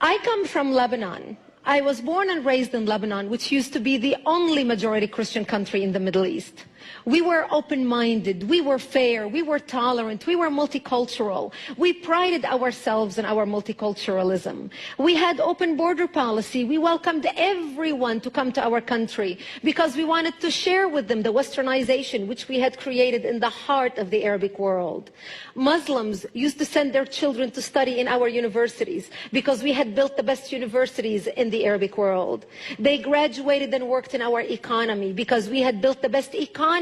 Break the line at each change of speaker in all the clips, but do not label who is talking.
I come from Lebanon. I was born and raised in Lebanon, which used to be the only majority Christian country in the Middle East. We were open-minded, we were fair, we were tolerant, we were multicultural. We prided ourselves in our multiculturalism. We had open border policy. We welcomed everyone to come to our country because we wanted to share with them the westernization which we had created in the heart of the Arabic world. Muslims used to send their children to study in our universities because we had built the best universities in the Arabic world. They graduated and worked in our economy because we had built the best economy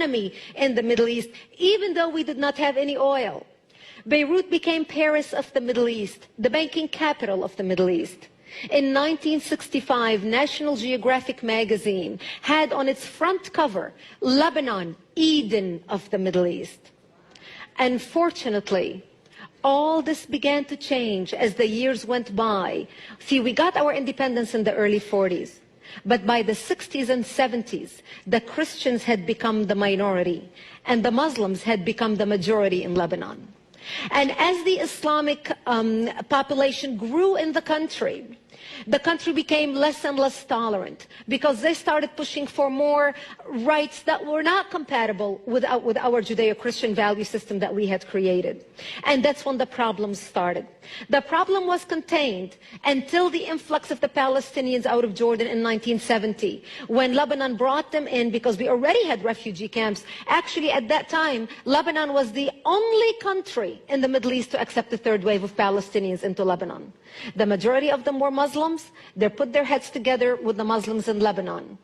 in the Middle East, even though we did not have any oil. Beirut became Paris of the Middle East, the banking capital of the Middle East. In 1965, National Geographic magazine had on its front cover, Lebanon, Eden of the Middle East. Unfortunately, all this began to change as the years went by. See, we got our independence in the early 40s. But by the 60s and 70s, the Christians had become the minority and the Muslims had become the majority in Lebanon. And as the Islamic population grew in the country became less and less tolerant because they started pushing for more rights that were not compatible with our Judeo-Christian value system that we had created. And that's when the problems started. The problem was contained until the influx of the Palestinians out of Jordan in 1970, when Lebanon brought them in because we already had refugee camps. Actually, at that time, Lebanon was the only country in the Middle East to accept the third wave of Palestinians into Lebanon. The majority of them were Muslims. They put their heads together with the Muslims in Lebanon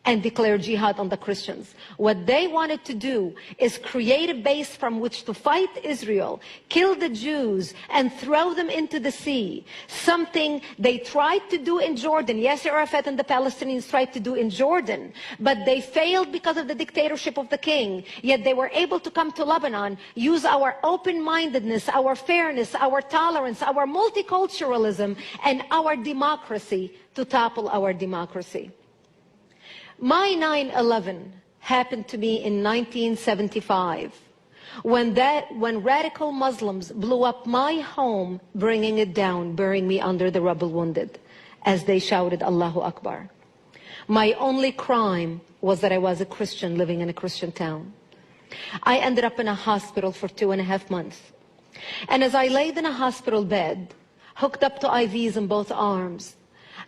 and declared jihad on the Christians. What they wanted to do is create a base from which to fight Israel, kill the Jews, and throw them into the sea. Something they tried to do in Jordan. Yasser Arafat and the Palestinians tried to do in Jordan, but they failed because of the dictatorship of the king. Yet they were able to come to Lebanon, use our open-mindedness, our fairness, our tolerance, our multiculturalism, and our democracy to topple our democracy. My 9/11 happened to me in 1975 when radical Muslims blew up my home, bringing it down, burying me under the rubble wounded as they shouted Allahu Akbar. My only crime was that I was a Christian living in a Christian town. I ended up in a hospital for 2.5 months. And as I laid in a hospital bed, hooked up to IVs in both arms,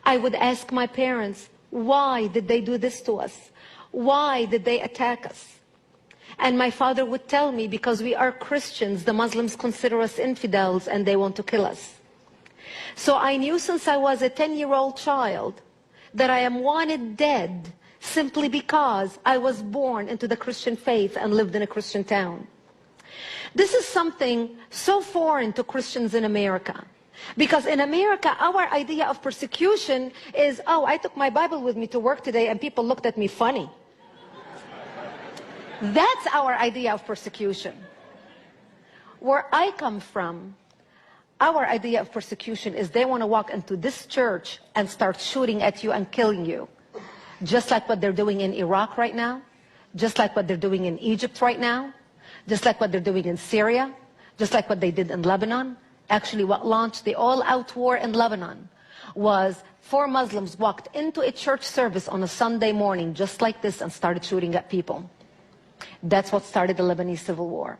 I would ask my parents, why did they do this to us? Why did they attack us? And my father would tell me, because we are Christians, the Muslims consider us infidels and they want to kill us. So I knew since I was a 10-year-old child that I am wanted dead simply because I was born into the Christian faith and lived in a Christian town. This is something so foreign to Christians in America. Because in America, our idea of persecution is, oh, I took my Bible with me to work today and people looked at me funny. That's our idea of persecution. Where I come from, our idea of persecution is they want to walk into this church and start shooting at you and killing you. Just like what they're doing in Iraq right now, just like what they're doing in Egypt right now, just like what they're doing in Syria, just like what they did in Lebanon. Actually, what launched the all-out war in Lebanon was 4 Muslims walked into a church service on a Sunday morning just like this and started shooting at people. That's what started the Lebanese civil war.